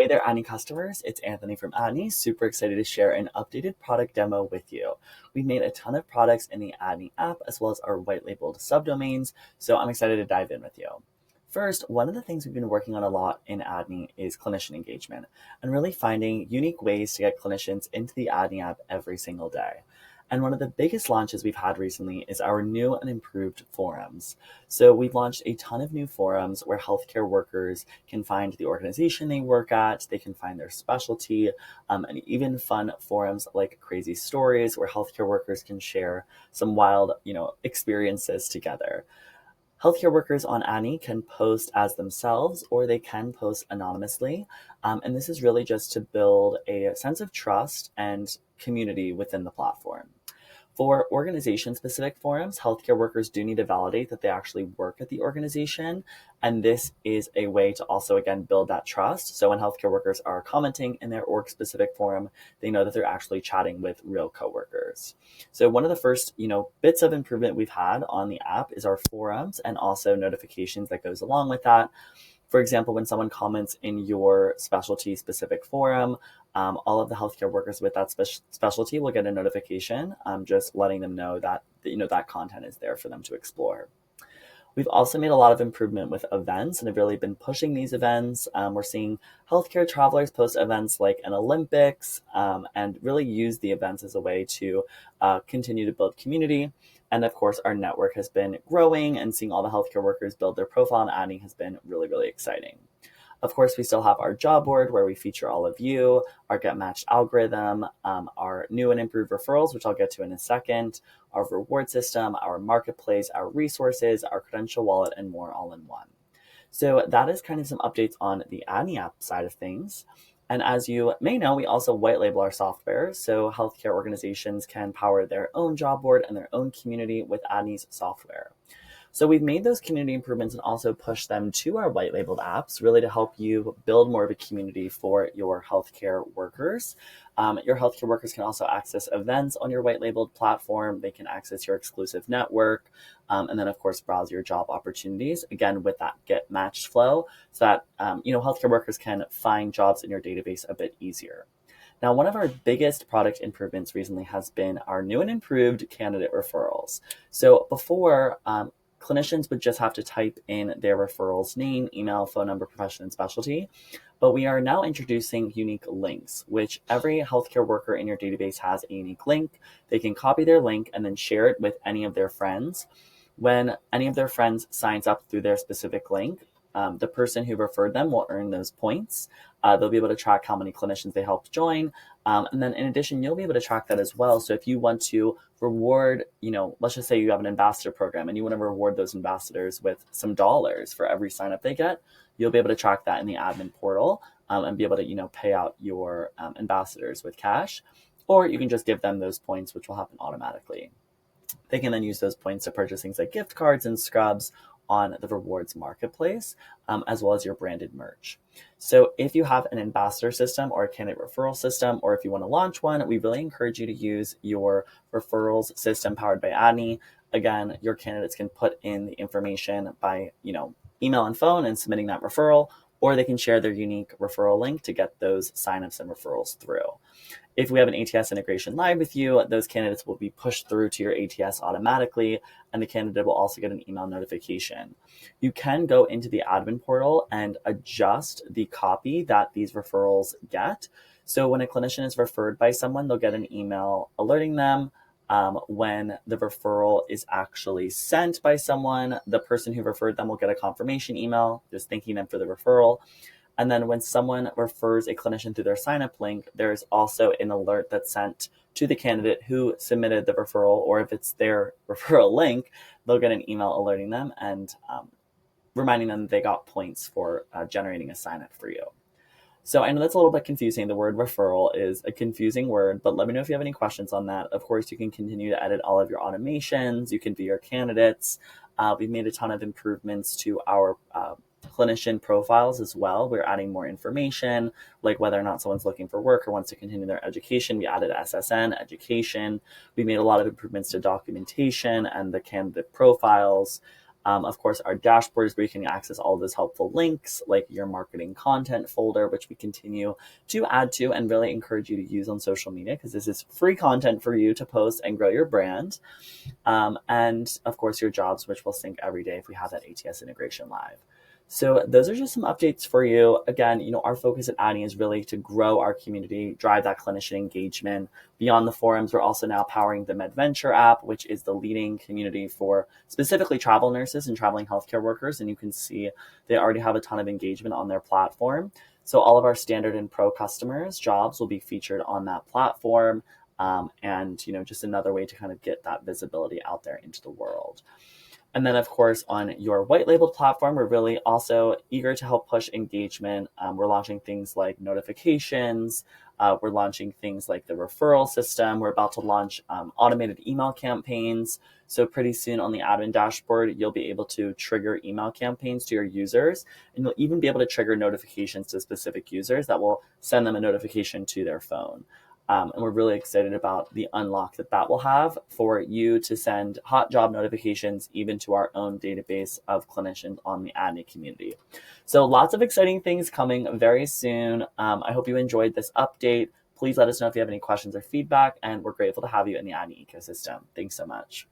Hey there, Adni customers. It's Anthony from Adni. Super excited to share an updated product demo with you. We've made a ton of products in the Adni app as well as our white labeled subdomains, so I'm excited to dive in with you. First, one of the things we've been working on a lot in Adni is clinician engagement and really finding unique ways to get clinicians into the Adni app every single day. And one of the biggest launches we've had recently is our new and improved forums. So we've launched a ton of new forums where healthcare workers can find the organization they work at, they can find their specialty, and even fun forums like Crazy Stories where healthcare workers can share some wild, experiences together. Healthcare workers on Annie can post as themselves or they can post anonymously. And this is really just to build a sense of trust and community within the platform. For organization-specific forums, healthcare workers do need to validate that they actually work at the organization. And this is a way to also, again, build that trust. So when healthcare workers are commenting in their org-specific forum, they know that they're actually chatting with real coworkers. So one of the first, bits of improvement we've had on the app is our forums and also notifications that goes along with that. For example, when someone comments in your specialty specific forum, all of the healthcare workers with that specialty will get a notification, just letting them know that that content is there for them to explore. We've also made a lot of improvement with events and have really been pushing these events. We're seeing healthcare travelers post events like an Olympics and really use the events as a way to continue to build community. And of course, our network has been growing, and seeing all the healthcare workers build their profile on Adni has been really, really exciting. Of course, we still have our job board where we feature all of you, our Get Matched algorithm, our new and improved referrals, which I'll get to in a second, our reward system, our marketplace, our resources, our credential wallet, and more all in one. So that is kind of some updates on the Adni app side of things. And as you may know, we also white label our software, so healthcare organizations can power their own job board and their own community with Adni's software. So we've made those community improvements and also pushed them to our white labeled apps, really to help you build more of a community for your healthcare workers. Your healthcare workers can also access events on your white labeled platform. They can access your exclusive network, and then of course browse your job opportunities. Again, with that get matched flow, so that healthcare workers can find jobs in your database a bit easier. Now, one of our biggest product improvements recently has been our new and improved candidate referrals. So before, clinicians would just have to type in their referral's name, email, phone number, profession, and specialty. But we are now introducing unique links, which every healthcare worker in your database has a unique link. They can copy their link and then share it with any of their friends. When any of their friends signs up through their specific link, the person who referred them will earn those points. They'll be able to track how many clinicians they helped join. And then in addition, you'll be able to track that as well. So if you want to reward, let's just say you have an ambassador program and you want to reward those ambassadors with some dollars for every sign up they get, you'll be able to track that in the admin portal and be able to, pay out your ambassadors with cash, or you can just give them those points, which will happen automatically. They can then use those points to purchase things like gift cards and scrubs on the rewards marketplace, as well as your branded merch. So if you have an ambassador system or a candidate referral system, or if you want to launch one, we really encourage you to use your referrals system powered by Adni. Again, your candidates can put in the information by, email and phone and submitting that referral, or they can share their unique referral link to get those signups and referrals through. If we have an ATS integration live with you, those candidates will be pushed through to your ATS automatically, and the candidate will also get an email notification. You can go into the admin portal and adjust the copy that these referrals get. So when a clinician is referred by someone, they'll get an email alerting them. When the referral is actually sent by someone, the person who referred them will get a confirmation email, just thanking them for the referral. And then when someone refers a clinician through their sign-up link, there's also an alert that's sent to the candidate who submitted the referral, or if it's their referral link, they'll get an email alerting them and reminding them that they got points for generating a sign-up for you. So I know that's a little bit confusing. The word referral is a confusing word, but let me know if you have any questions on that. Of course, you can continue to edit all of your automations. You can view your candidates. We've made a ton of improvements to our clinician profiles as well. We're adding more information, like whether or not someone's looking for work or wants to continue their education. We added SSN, education. We made a lot of improvements to documentation and the candidate profiles. Of course, our dashboard is where you can access all of those helpful links, like your marketing content folder, which we continue to add to and really encourage you to use on social media because this is free content for you to post and grow your brand. And of course, your jobs, which will sync every day if we have that ATS integration live. So those are just some updates for you. Again, our focus at Adni is really to grow our community, drive that clinician engagement. Beyond the forums, we're also now powering the MedVenture app, which is the leading community for specifically travel nurses and traveling healthcare workers. And you can see they already have a ton of engagement on their platform. So all of our standard and pro customers' jobs will be featured on that platform. And just another way to kind of get that visibility out there into the world. And then, of course, on your white labeled platform, we're really also eager to help push engagement. We're launching things like notifications. We're launching things like the referral system. We're about to launch automated email campaigns. So pretty soon on the admin dashboard, you'll be able to trigger email campaigns to your users. And you'll even be able to trigger notifications to specific users that will send them a notification to their phone. And we're really excited about the unlock that will have for you to send hot job notifications even to our own database of clinicians on the Adni community. So lots of exciting things coming very soon. I hope you enjoyed this update. Please let us know if you have any questions or feedback, and we're grateful to have you in the Adni ecosystem. Thanks so much.